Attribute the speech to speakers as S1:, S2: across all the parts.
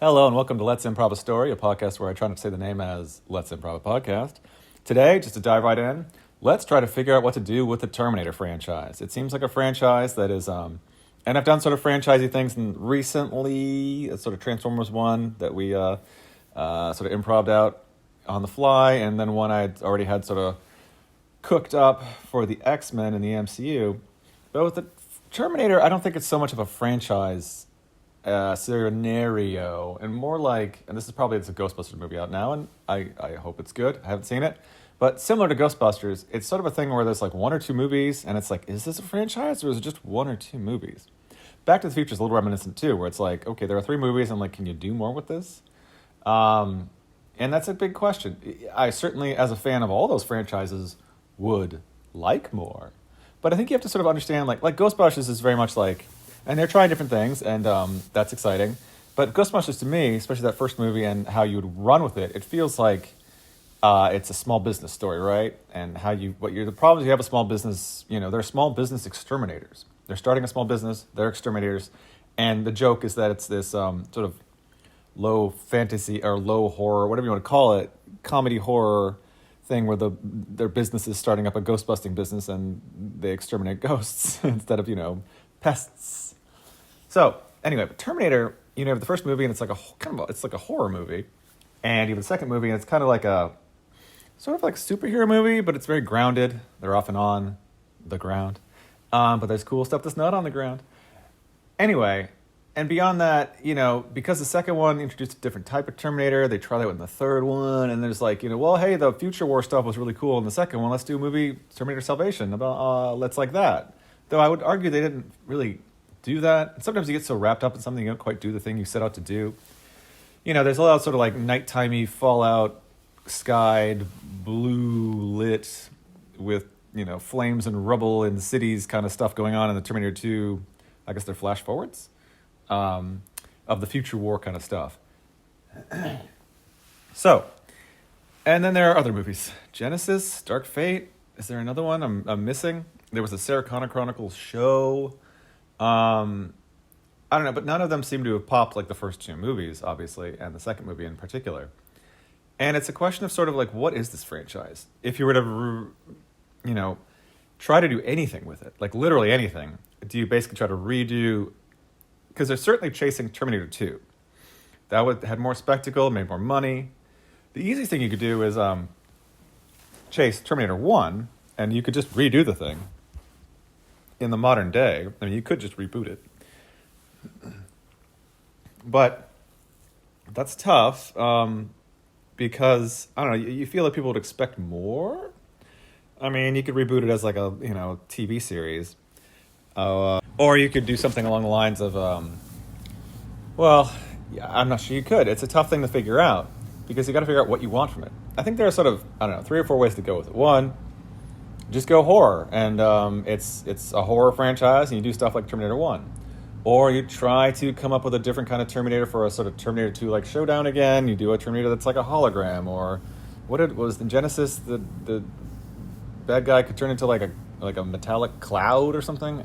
S1: Hello and welcome to Let's Improv a Story, a podcast where I try not to say the name as Let's Improv a Podcast. Today, just to dive right in, let's try to figure out what to do with the Terminator franchise. It seems like a franchise that is, and I've done sort of franchisey things recently, sort of Transformers one that we sort of improv'd out on the fly, and then one I'd already had sort of cooked up for the X-Men in the MCU. But with the Terminator, I don't think it's so much of a franchise scenario, and more like, and this is probably, it's a Ghostbusters movie out now, and I hope it's good. I haven't seen it, but similar to Ghostbusters, it's sort of a thing where there's like one or two movies, and it's like, is this a franchise or is it just one or two movies? Back to the Future is a little reminiscent too, where it's like, okay, there are three movies, and like, can you do more with this? And that's a big question. I certainly, as a fan of all those franchises, would like more, but I think you have to sort of understand, like Ghostbusters is very much like, and they're trying different things, and that's exciting. But Ghostbusters, to me, especially that first movie and how you would run with it, it feels like it's a small business story, right? And the problem is you have a small business, they're small business exterminators. They're starting a small business, they're exterminators, and the joke is that it's this sort of low fantasy or low horror, whatever you want to call it, comedy horror thing where their business is starting up a ghost busting business and they exterminate ghosts instead of, pests. So anyway, but Terminator, you have the first movie and it's like it's like a horror movie, and you have the second movie and it's kind of like a sort of like superhero movie, but it's very grounded. They're often on the ground, but there's cool stuff that's not on the ground. Anyway, and beyond that, because the second one introduced a different type of Terminator, they try that in the third one, and there's like, well, hey, the Future War stuff was really cool in the second one. Let's do a movie, Terminator Salvation, about let's like that. Though I would argue they didn't really do that. And sometimes you get so wrapped up in something you don't quite do the thing you set out to do. There's a lot of sort of like nighttime-y, Fallout, skied, blue lit with, flames and rubble and cities kind of stuff going on in the Terminator 2, I guess they're flash forwards, of the Future War kind of stuff. So, and then there are other movies. Genesis, Dark Fate. Is there another one I'm missing? There was a Sarah Connor Chronicles show. I don't know, but none of them seem to have popped like the first two movies, obviously, and the second movie in particular. And it's a question of sort of like, what is this franchise? If you were to, try to do anything with it, like literally anything, do you basically try to redo? Because they're certainly chasing Terminator 2. That had more spectacle, made more money. The easiest thing you could do is chase Terminator 1, and you could just redo the thing. In the modern day, I mean, you could just reboot it. But that's tough because, I don't know, you feel like people would expect more. I mean, you could reboot it as like a, TV series. Or you could do something along the lines of, I'm not sure you could. It's a tough thing to figure out because you got to figure out what you want from it. I think there are sort of, 3 or 4 ways to go with it. One, just go horror, and it's a horror franchise, and you do stuff like Terminator 1. Or you try to come up with a different kind of Terminator for a sort of Terminator 2 like showdown again. You do a Terminator that's like a hologram, or was in Genesis the bad guy could turn into like a metallic cloud or something.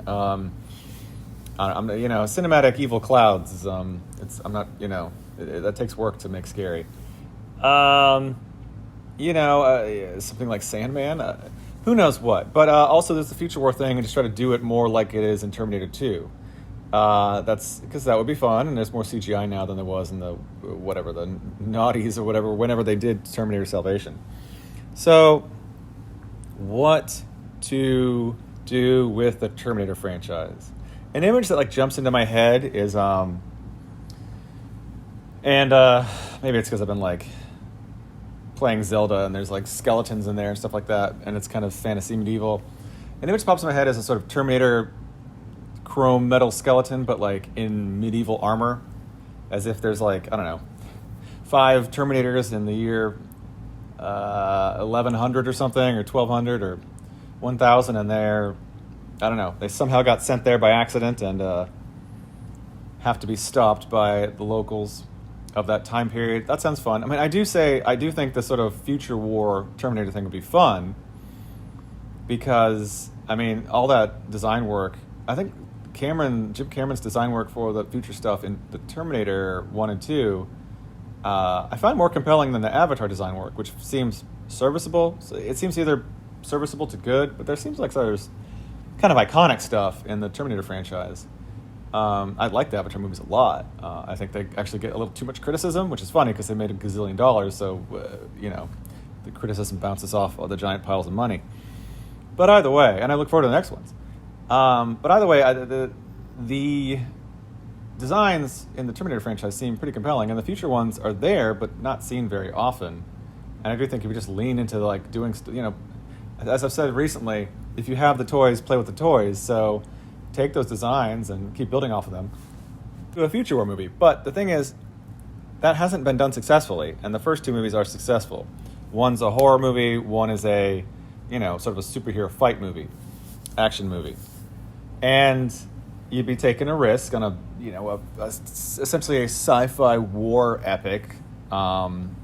S1: Cinematic evil clouds is that takes work to make scary. Something like Sandman. Who knows what? But also there's the Future War thing, and just try to do it more like it is in Terminator 2. That's because that would be fun, and there's more CGI now than there was in the noughties or whatever, whenever they did Terminator Salvation. So, what to do with the Terminator franchise? An image that like jumps into my head is, maybe it's because I've been like playing Zelda, and there's like skeletons in there and stuff like that, and it's kind of fantasy medieval. An image pops in my head as a sort of Terminator chrome metal skeleton, but like in medieval armor, as if there's like, 5 Terminators in the year 1100 or something, or 1200 or 1000, and they somehow got sent there by accident and have to be stopped by the locals of that time period. That sounds fun. I mean, I do think the sort of Future War Terminator thing would be fun because, all that design work, I think Jim Cameron's design work for the future stuff in the Terminator 1 and 2, I find more compelling than the Avatar design work, which seems serviceable. So it seems either serviceable to good, but there seems like there's kind of iconic stuff in the Terminator franchise. I like the Avatar movies a lot. I think they actually get a little too much criticism, which is funny because they made $1 gazillion, so, the criticism bounces off all the giant piles of money. But either way, and I look forward to the next ones. But either way, the designs in the Terminator franchise seem pretty compelling, and the future ones are there, but not seen very often. And I do think if you just lean into like doing, as I've said recently, if you have the toys, play with the toys. So take those designs and keep building off of them. Do a future war movie. But the thing is, that hasn't been done successfully, and the first two movies are successful. One's a horror movie, one is a, sort of a superhero fight movie, action movie. And you'd be taking a risk on essentially a sci-fi war epic. And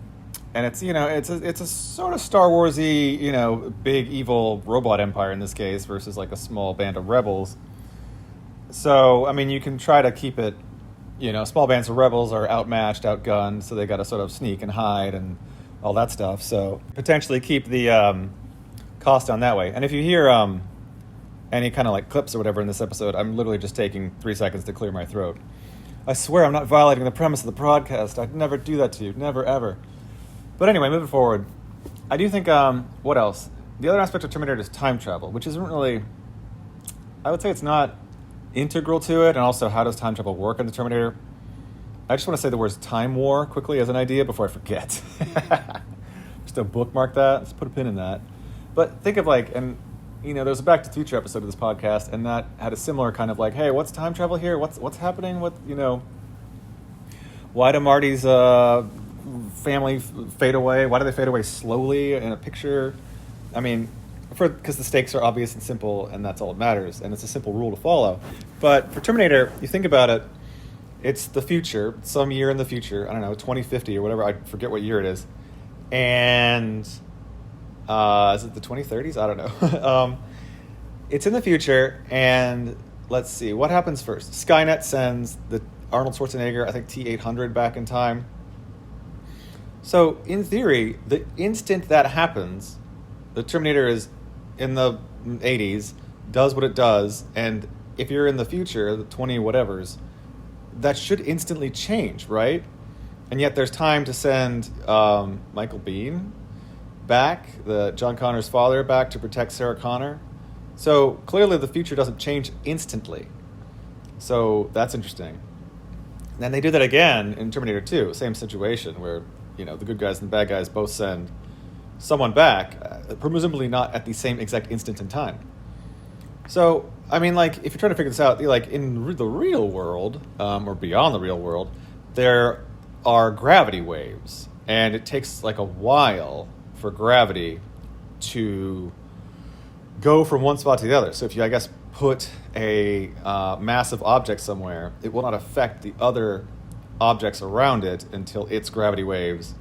S1: it's a sort of Star Wars-y, big evil robot empire in this case versus like a small band of rebels. So, you can try to keep it, small bands of rebels are outmatched, outgunned, so they got to sort of sneak and hide and all that stuff. So potentially keep the cost down that way. And if you hear any kind of like clips or whatever in this episode, I'm literally just taking 3 seconds to clear my throat. I swear I'm not violating the premise of the podcast. I'd never do that to you. Never, ever. But anyway, moving forward, I do think, what else? The other aspect of Terminator is time travel, which isn't really, I would say it's not integral to it, and also how does time travel work in the Terminator? I just want to say the words time war quickly as an idea before I forget. Just to bookmark that. Let's put a pin in that. But think of there's a Back to the Future episode of this podcast, and that had a similar kind of like, hey, what's time travel here? What's happening? Why do Marty's family fade away? Why do they fade away slowly in a picture? Because the stakes are obvious and simple, and that's all that matters, and it's a simple rule to follow. But for Terminator, you think about it, it's the future, some year in the future, I don't know, 2050 or whatever, I forget what year it is. And is it the 2030s? I don't know. It's in the future, and let's see, what happens first? Skynet sends the Arnold Schwarzenegger, I think T-800 back in time. So, in theory, the instant that happens, the Terminator is in the 80s, does what it does, and if you're in the future, the 20 whatevers, that should instantly change, right? And yet there's time to send Michael Biehn back, John Connor's father, back to protect Sarah Connor. So clearly the future doesn't change instantly. So that's interesting. And they do that again in Terminator 2, same situation where, the good guys and the bad guys both send someone back, presumably not at the same exact instant in time. So, if you're trying to figure this out, in the real world, or beyond the real world, there are gravity waves, and it takes a while for gravity to go from one spot to the other. So if you, put a massive object somewhere, it will not affect the other objects around it until its gravity waves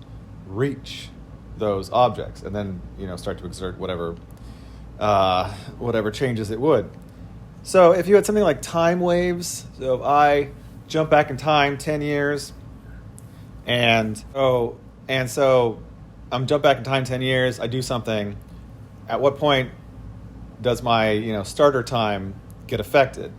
S1: reach those objects, and then start to exert whatever changes it would. So if you had something like time waves, so if I jump back in time 10 years, and so I'm jump back in time 10 years, I do something, at what point does my starter time get affected?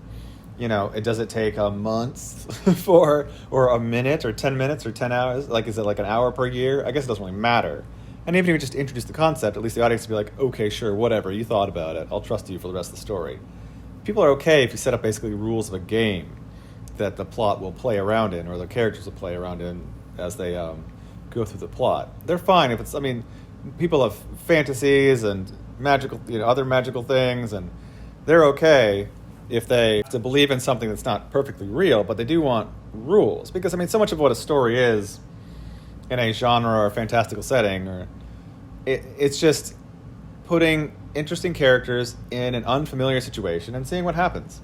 S1: Does it take a month or a minute or 10 minutes or 10 hours? Is it an hour per year? I guess it doesn't really matter. And even if you just introduce the concept, at least the audience will be like, okay, sure, whatever, you thought about it. I'll trust you for the rest of the story. People are okay if you set up basically rules of a game that the plot will play around in, or the characters will play around in as they go through the plot. They're fine if it's, people have fantasies and magical, other magical things, and they're okay if they have to believe in something that's not perfectly real, but they do want rules. Because, so much of what a story is in a genre or fantastical setting, or it's just putting interesting characters in an unfamiliar situation and seeing what happens.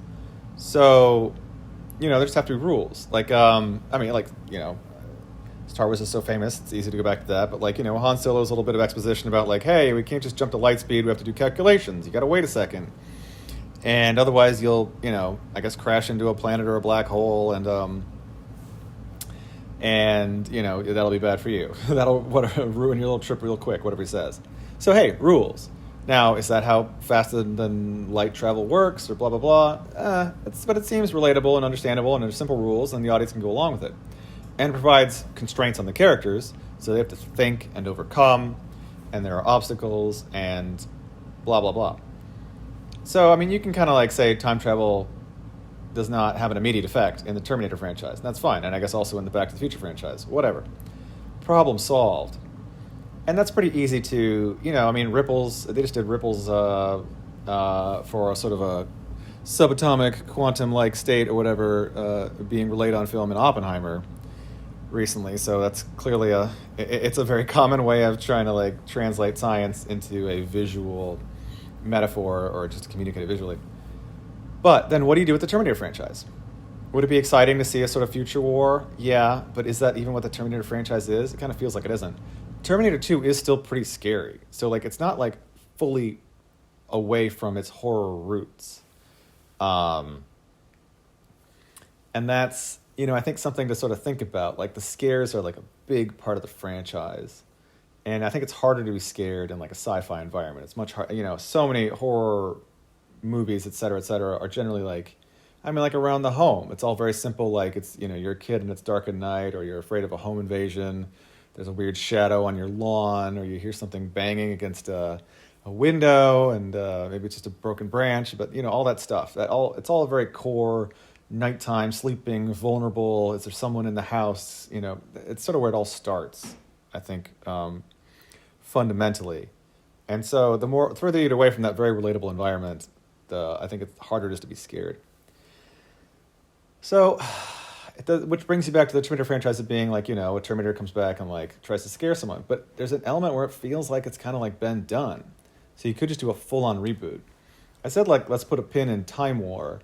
S1: So, there just have to be rules. Star Wars is so famous, it's easy to go back to that. But, Han Solo's a little bit of exposition about, hey, we can't just jump to light speed. We have to do calculations. You got to wait a second. and otherwise you'll, I guess crash into a planet or a black hole, and that'll be bad for you. That'll ruin your little trip real quick, whatever he says. So hey, rules. Now, is that how faster than light travel works, or blah blah blah? But it seems relatable and understandable, and there's simple rules, and the audience can go along with it, and it provides constraints on the characters, so they have to think and overcome, and there are obstacles and blah blah blah. So I mean, you can kind of like say time travel does not have an immediate effect in the Terminator franchise. And that's fine. And I guess also in the Back to the Future franchise. Whatever. Problem solved. And that's pretty easy to, Ripples, they just did Ripples for a sort of a subatomic quantum-like state or whatever being relayed on film in Oppenheimer recently. So that's clearly it's a very common way of trying to like translate science into a visual metaphor or just to communicate it visually. But then what do you do with the Terminator franchise? Would it be exciting to see a sort of future war? Yeah, but is that even what the Terminator franchise is? It kind of feels like it isn't. Terminator 2 is still pretty scary. So like it's not like fully away from its horror roots. And that's, I think something to sort of think about. Like the scares are like a big part of the franchise. And I think it's harder to be scared in like a sci-fi environment. It's much harder, so many horror movies, et cetera, are generally like, like around the home. It's all very simple. Like it's, you're a kid and it's dark at night, or you're afraid of a home invasion. There's a weird shadow on your lawn, or you hear something banging against a window, and maybe it's just a broken branch. But all that stuff. It's all a very core nighttime, sleeping, vulnerable. Is there someone in the house? It's sort of where it all starts, I think, fundamentally. And so the further you get away from that very relatable environment, I think it's harder just to be scared. So, which brings you back to the Terminator franchise of being like, a Terminator comes back and like tries to scare someone. But there's an element where it feels like it's kind of like been done. So you could just do a full-on reboot. I said like, let's put a pin in Time War.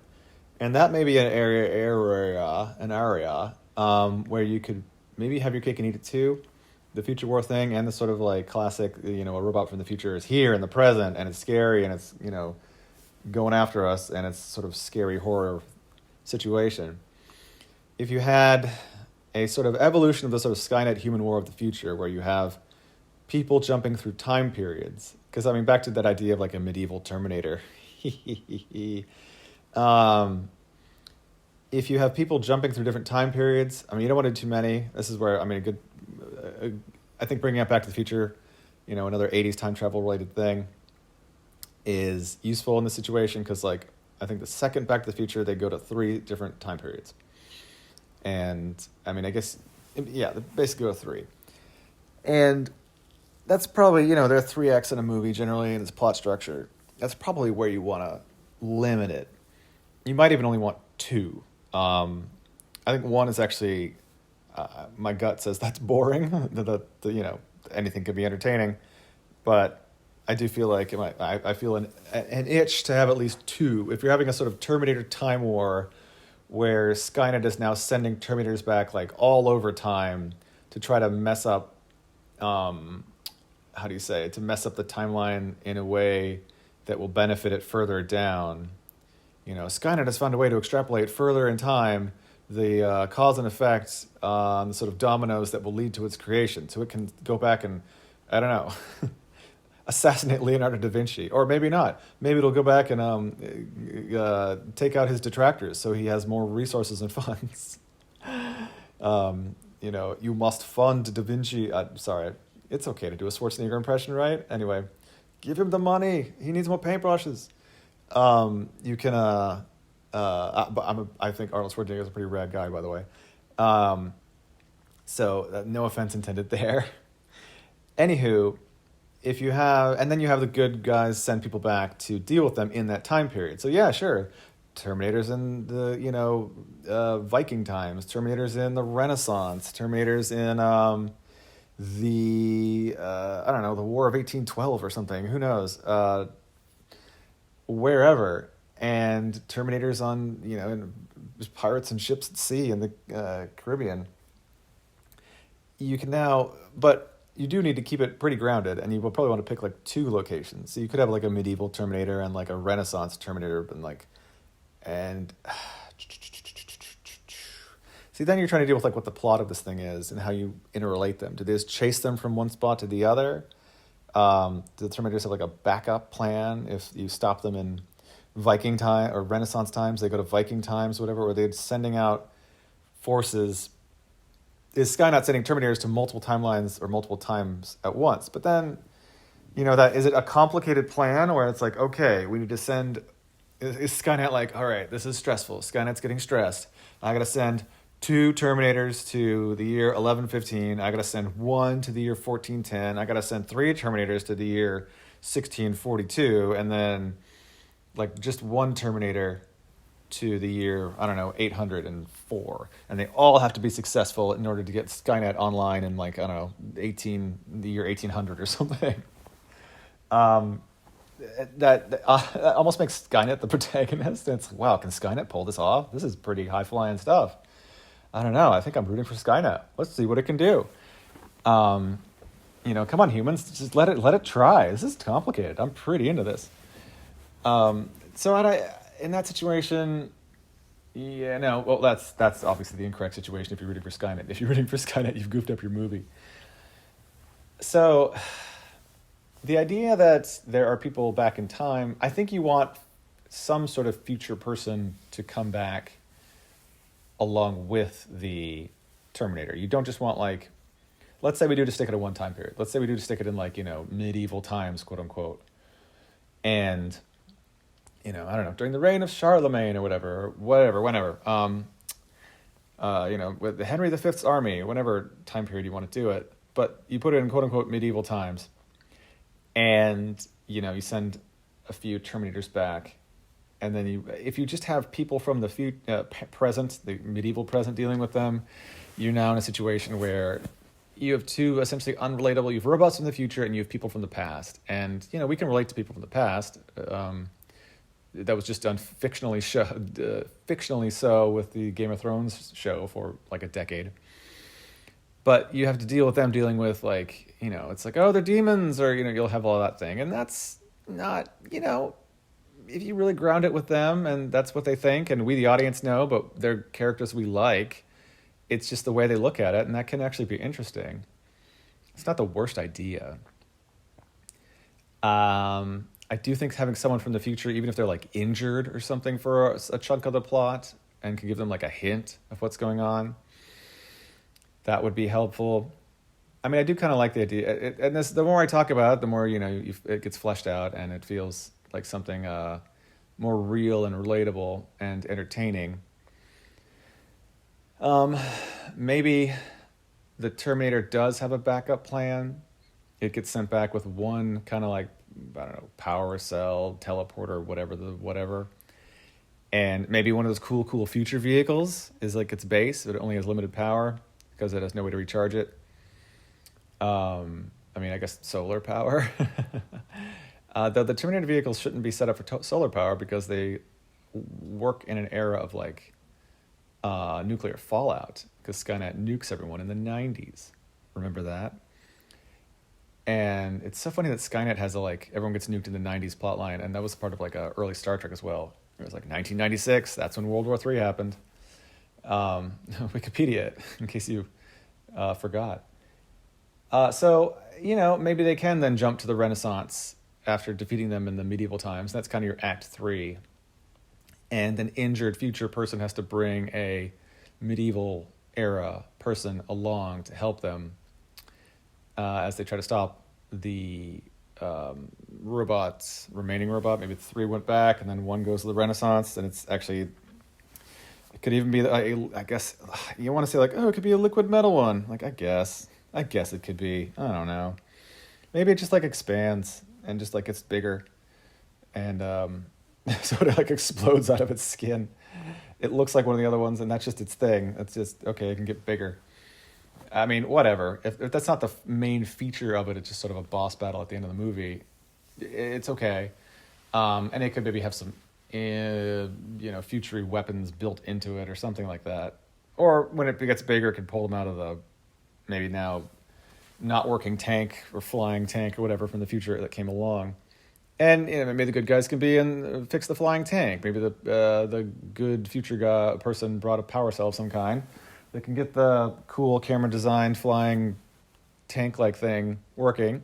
S1: And that may be an area where you could maybe have your cake and eat it too. The future war thing and the sort of like classic, a robot from the future is here in the present and it's scary and it's, going after us, and it's sort of scary horror situation. If you had a sort of evolution of the sort of Skynet human war of the future, where you have people jumping through time periods, because back to that idea of like a medieval Terminator. If you have people jumping through different time periods, you don't want to do too many. This is where I think bringing it Back to the Future, another 80s time travel related thing, is useful in this situation, because like I think the second Back to the Future they go to 3 different time periods, and I guess they basically go to 3, and that's probably there are 3 acts in a movie generally in its plot structure. That's probably where you want to limit it. You might even only want 2. I think 1 is actually my gut says that's boring. Anything could be entertaining, but I do feel like I feel an itch to have at least 2. If you're having a sort of Terminator time war where Skynet is now sending Terminators back like all over time to try to mess up, to mess up the timeline in a way that will benefit it further down. Skynet has found a way to extrapolate further in time the cause and effect on the sort of dominoes that will lead to its creation. So it can go back and, I don't know, assassinate Leonardo da Vinci, or maybe not. Maybe it'll go back and take out his detractors so he has more resources and funds. You must fund Da Vinci. Sorry, it's okay to do a Schwarzenegger impression, right? Anyway, give him the money. He needs more paintbrushes. You can. I think Arnold Schwarzenegger is a pretty rad guy, by the way. So no offense intended there. Anywho. If you have, and then you have the good guys send people back to deal with them in that time period. So yeah, sure, Terminators in the Viking times, Terminators in the Renaissance, Terminators in the War of 1812 or something. Who knows? Wherever, and Terminators on in pirates and ships at sea in the Caribbean. You can now, but you do need to keep it pretty grounded, and you will probably want to pick like two locations. So you could have like a medieval Terminator and like a Renaissance Terminator, and see, then you're trying to deal with like what the plot of this thing is and how you interrelate them. Do they just chase them from one spot to the other? Do the Terminators have like a backup plan if you stop them in Viking time or Renaissance times? They go to Viking times, whatever. Or they're sending out forces. Is Skynet sending Terminators to multiple timelines or multiple times at once? But then, that is it a complicated plan where it's like, okay, we need to send. Is Skynet like, all right, this is stressful. Skynet's getting stressed. I got to send 2 Terminators to the year 1115. I got to send 1 to the year 1410. I got to send 3 Terminators to the year 1642, and then like just 1 Terminator to the year, I don't know, 804. And they all have to be successful in order to get Skynet online in like, I don't know, the year 1800 or something. That almost makes Skynet the protagonist. And it's, wow, can Skynet pull this off? This is pretty high-flying stuff. I don't know. I think I'm rooting for Skynet. Let's see what it can do. Come on, humans, just let it try. This is complicated. I'm pretty into this. So in that situation, that's obviously the incorrect situation if you're rooting for Skynet. If you're rooting for Skynet, you've goofed up your movie. So the idea that there are people back in time, I think you want some sort of future person to come back along with the Terminator. You don't just want like, let's say we do just stick it at one time period. Let's say we do just stick it in like, medieval times, quote unquote. And, I don't know, during the reign of Charlemagne or whenever. With the Henry V's army, whatever time period you want to do it. But you put it in quote unquote medieval times. And, you send a few Terminators back. And then if you just have people from the present, the medieval present dealing with them, you're now in a situation where you have 2 essentially unrelatable, you have robots from the future and you have people from the past. And, we can relate to people from the past. That was just done fictionally so with the Game of Thrones show for like a decade. But you have to deal with them dealing with like, it's like, oh, they're demons, or, you'll have all that thing. And that's not, if you really ground it with them and that's what they think, and we, the audience, know, but they're characters we like, it's just the way they look at it, and that can actually be interesting. It's not the worst idea. I do think having someone from the future, even if they're like injured or something for a chunk of the plot, and can give them like a hint of what's going on, that would be helpful. I mean, I do kind of like the idea, and the more I talk about it, the more it gets fleshed out, and it feels like something more real and relatable and entertaining. Maybe the Terminator does have a backup plan. It gets sent back with one kind of like, I don't know, power cell, teleporter, whatever. And maybe one of those cool future vehicles is like its base, but it only has limited power because it has no way to recharge it. I guess solar power. Though the Terminator vehicles shouldn't be set up for solar power because they work in an era of like nuclear fallout, because Skynet nukes everyone in the 90s. Remember that? And it's so funny that Skynet has everyone gets nuked in the 90s plotline, and that was part of like a early Star Trek as well. It was like 1996, that's when World War III happened. Wikipedia, in case you forgot. So, maybe they can then jump to the Renaissance after defeating them in the medieval times. That's kind of your Act 3. And an injured future person has to bring a medieval era person along to help them as they try to stop the remaining robot. Maybe 3 went back, and then 1 goes to the Renaissance, and it's actually, it could even be, I guess, you want to say like, oh, it could be a liquid metal one. Like, I guess it could be. I don't know. Maybe it just like expands and just like gets bigger, and so it like explodes out of its skin. It looks like one of the other ones, and that's just its thing. It's just, okay, it can get bigger. I mean, whatever. If that's not the main feature of it, it's just sort of a boss battle at the end of the movie, it's okay. And it could maybe have some, future weapons built into it or something like that. Or when it gets bigger, it can pull them out of the, maybe now not working tank or flying tank or whatever from the future that came along. And maybe the good guys can be and fix the flying tank. Maybe the good future person brought a power cell of some kind that can get the cool camera designed flying tank-like thing working,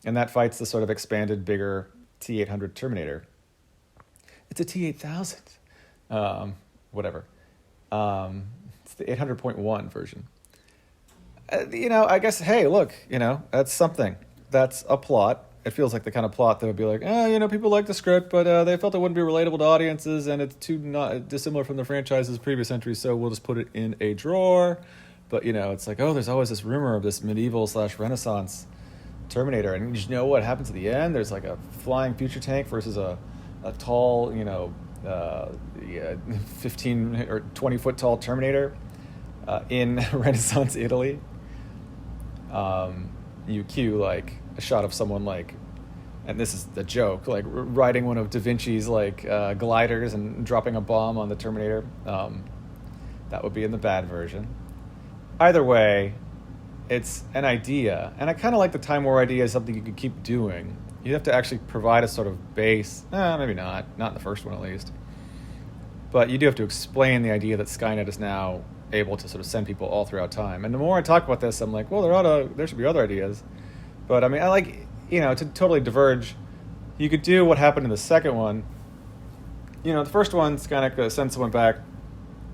S1: and that fights the sort of expanded, bigger T-800 Terminator. It's a T-8000, whatever. It's the 800.1 version. I guess, hey, look, that's something. That's a plot. It feels like the kind of plot that would be like, people like the script, but they felt it wouldn't be relatable to audiences, and it's too not dissimilar from the franchise's previous entries, so we'll just put it in a drawer. But, it's like, there's always this rumor of this medieval/Renaissance Terminator, and you just know what happens at the end. There's like a flying future tank versus a tall, 15 or 20 foot tall Terminator in Renaissance Italy. You cue like a shot of someone like, and this is the joke, like riding one of Da Vinci's like gliders and dropping a bomb on the Terminator. That would be in the bad version. Either way, it's an idea, and I kind of like the Time War idea as something you could keep doing. You have to actually provide a sort of base. Maybe not in the first one at least. But you do have to explain the idea that Skynet is now able to sort of send people all throughout time. And the more I talk about this, I'm like, well, there should be other ideas. But I mean, I like, to totally diverge, you could do what happened in the second one. The first one, Skynet sends someone back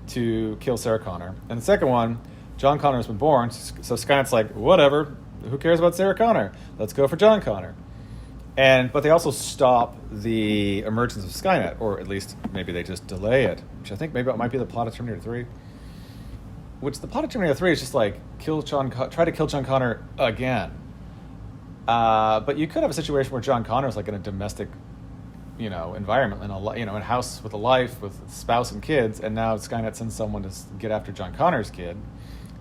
S1: to kill Sarah Connor. And the second one, John Connor's been born, so Skynet's like, whatever, who cares about Sarah Connor? Let's go for John Connor. But they also stop the emergence of Skynet, or at least maybe they just delay it, which I think maybe it might be the plot of Terminator 3. Which the plot of Terminator 3 is just like, try to kill John Connor again. But you could have a situation where John Connor is like in a domestic, environment, in a house with a life, with a spouse and kids, and now Skynet sends someone to get after John Connor's kid.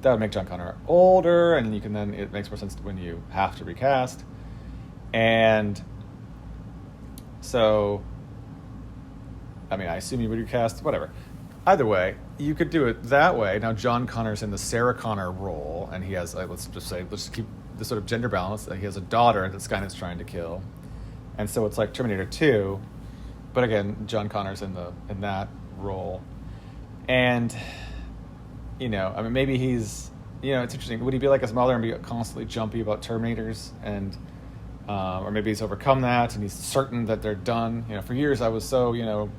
S1: That would make John Connor older, and it makes more sense when you have to recast. And so, I assume you would recast, whatever. Either way, you could do it that way. Now John Connor's in the Sarah Connor role, and he has, let's just keep the sort of gender balance. He has a daughter that Skynet's trying to kill. And so it's like Terminator 2, but again, John Connor's in that role. And maybe he's, it's interesting. Would he be like his mother and be constantly jumpy about Terminators? And, or maybe he's overcome that and he's certain that they're done. For years I was so,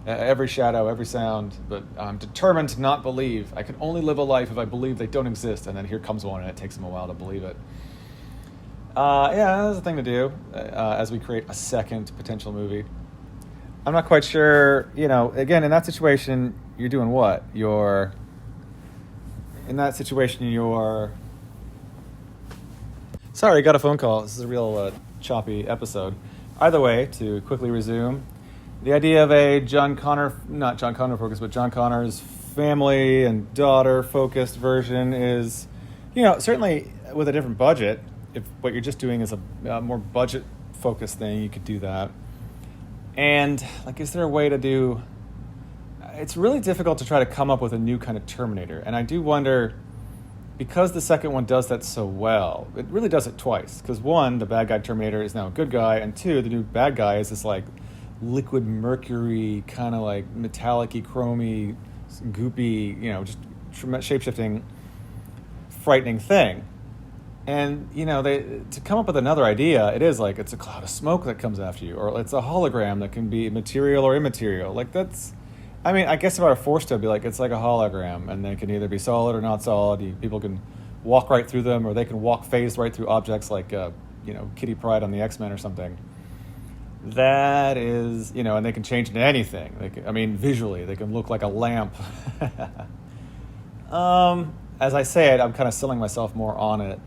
S1: every shadow, every sound, but I'm determined to not believe. I can only live a life if I believe they don't exist. And then here comes one and it takes him a while to believe it. That's a thing to do as we create a second potential movie. I'm not quite sure, again, in that situation, you're doing what? Sorry, got a phone call. This is a real choppy episode. Either way, to quickly resume, the idea of a not John Connor focused, but John Connor's family and daughter focused version is, certainly with a different budget. If what you're just doing is a more budget focused thing, you could do that. And is there a way to do? It's really difficult to try to come up with a new kind of Terminator, and I do wonder, because the second one does that so well, it really does it twice. Because one, the bad guy Terminator is now a good guy, and two, the new bad guy is this liquid mercury, kind of metallic-y, chromy, goopy, just shape-shifting, frightening thing. And, to come up with another idea, it is it's a cloud of smoke that comes after you, or it's a hologram that can be material or immaterial. That's, I guess if I were forced to, it'd be it's like a hologram, and they can either be solid or not solid. People can walk right through them, or they can walk phased right through objects like, Kitty Pryde on the X-Men or something. That is, and they can change into anything. Visually, they can look like a lamp. As I say it, I'm kind of selling myself more on it.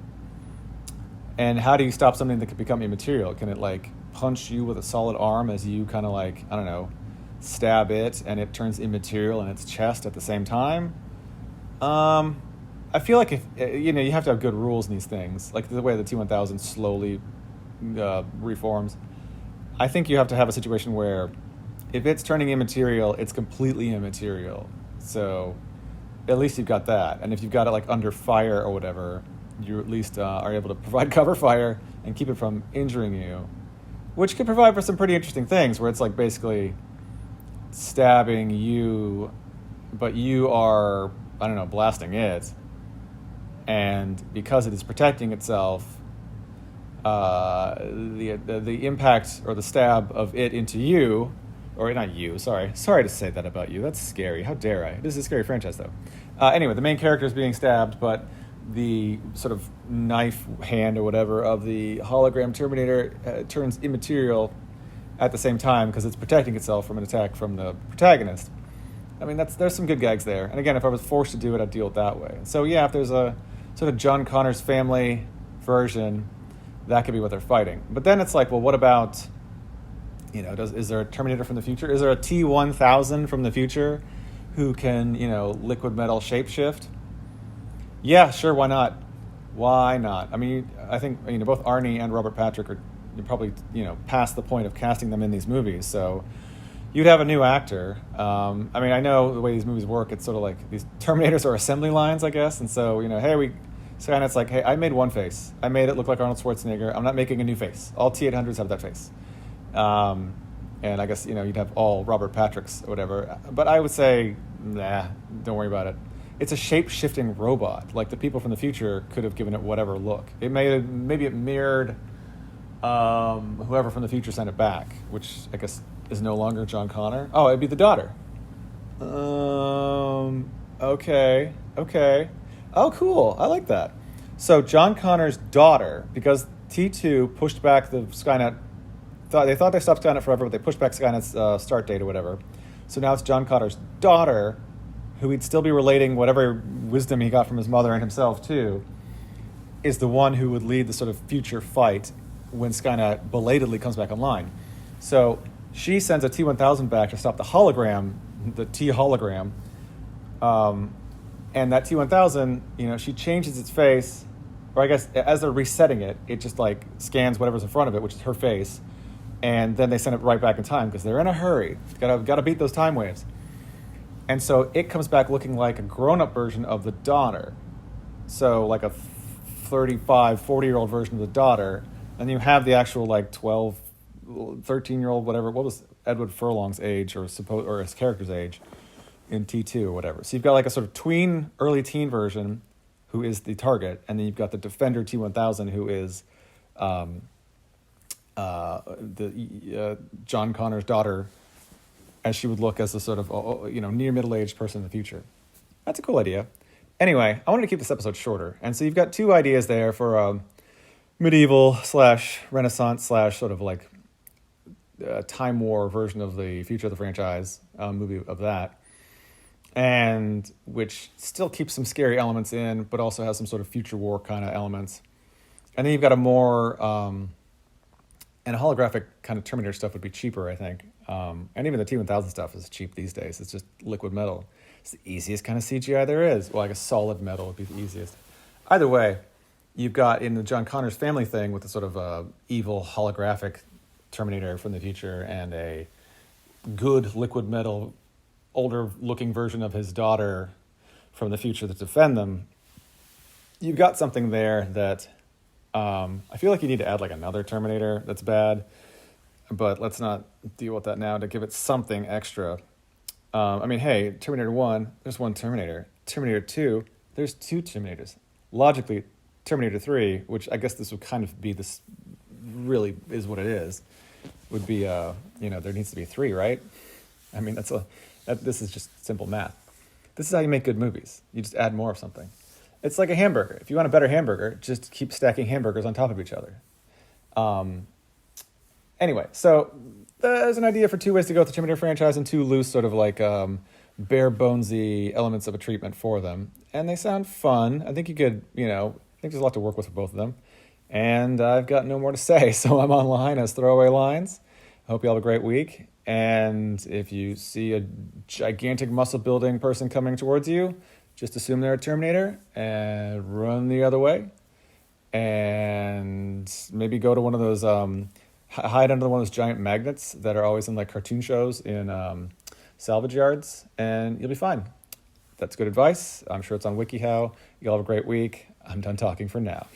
S1: And how do you stop something that could become immaterial? Can it punch you with a solid arm as you kind of stab it and it turns immaterial in its chest at the same time? I feel like if you have to have good rules in these things, like the way the T-1000 slowly reforms. I think you have to have a situation where if it's turning immaterial, it's completely immaterial. So at least you've got that. And if you've got it under fire or whatever, you at least are able to provide cover fire and keep it from injuring you, which could provide for some pretty interesting things where it's like basically stabbing you, but you are, I don't know, blasting it. And because it is protecting itself, the impact or the stab of it into you, or not you, sorry to say that about you. That's scary. How dare I? This is a scary franchise, though. Anyway, the main character is being stabbed, but the sort of knife hand or whatever of the hologram Terminator turns immaterial at the same time because it's protecting itself from an attack from the protagonist. I mean, there's some good gags there. And again, if I was forced to do it, I'd deal it that way. And so, yeah, if there's a sort of John Connor's family version, that could be what they're fighting. But then it's like, well, what about, is there a Terminator from the future? Is there a T-1000 from the future who can, liquid metal shapeshift? Yeah, sure, why not? Why not? I mean, I think, both Arnie and Robert Patrick are probably, past the point of casting them in these movies. So you'd have a new actor. I know the way these movies work, it's sort of like these Terminators are assembly lines, I guess. And so, Skynet's like, hey, I made one face. I made it look like Arnold Schwarzenegger. I'm not making a new face. All T-800s have that face. And I guess, you'd have all Robert Patricks or whatever. But I would say, nah, don't worry about it. It's a shape-shifting robot. Like the people from the future could have given it whatever look. Maybe it mirrored whoever from the future sent it back, which I guess is no longer John Connor. Oh, it'd be the daughter. Okay. Oh, cool. I like that. So John Connor's daughter, because T2 pushed back the Skynet, they thought they stopped Skynet forever, but they pushed back Skynet's start date or whatever. So now it's John Connor's daughter, who he'd still be relating whatever wisdom he got from his mother and himself to, is the one who would lead the sort of future fight when Skynet belatedly comes back online. So she sends a T-1000 back to stop the hologram, the T-hologram, and that T-1000, she changes its face, or I guess as they're resetting it, it just like scans whatever's in front of it, which is her face, and then they send it right back in time because they're in a hurry. Got to beat those time waves. And so it comes back looking like a grown-up version of the daughter. So like a 35, 40-year-old version of the daughter. And you have the actual like 12, 13-year-old, whatever. What was Edward Furlong's age or his character's age in T2 or whatever. So you've got like a sort of tween, early teen version who is the target. And then you've got the Defender T-1000 who is John Connor's daughter, as she would look as a sort of, near middle-aged person in the future. That's a cool idea. Anyway, I wanted to keep this episode shorter. And so you've got two ideas there for medieval / Renaissance / sort of like Time War version of the future of the franchise movie of that. And which still keeps some scary elements in, but also has some sort of future war kind of elements. And then you've got a more... and a holographic kind of Terminator stuff would be cheaper, I think. And even the T-1000 stuff is cheap these days. It's just liquid metal. It's the easiest kind of CGI there is. Well, I guess solid metal would be the easiest. Either way, you've got in the John Connor's family thing with the sort of evil holographic Terminator from the future and a good liquid metal, older-looking version of his daughter from the future to defend them. You've got something there that... I feel like you need to add like another Terminator that's bad, but let's not deal with that now to give it something extra. Hey, Terminator 1, there's one Terminator. Terminator 2, there's two Terminators. Logically, Terminator 3, which I guess this would kind of be this, really is what it is, would be, there needs to be 3, right? I mean, this is just simple math. This is how you make good movies. You just add more of something. It's like a hamburger. If you want a better hamburger, just keep stacking hamburgers on top of each other. Anyway, so there's an idea for 2 ways to go with the Terminator franchise and 2 loose sort of like bare bonesy elements of a treatment for them. And they sound fun. I think you could, I think there's a lot to work with for both of them. And I've got no more to say, so I'm online as throwaway lines. I hope you all have a great week. And if you see a gigantic muscle-building person coming towards you, just assume they're a Terminator and run the other way. And maybe go to one of those, hide under one of those giant magnets that are always in like cartoon shows in salvage yards, and you'll be fine. That's good advice. I'm sure it's on WikiHow. You'll have a great week. I'm done talking for now.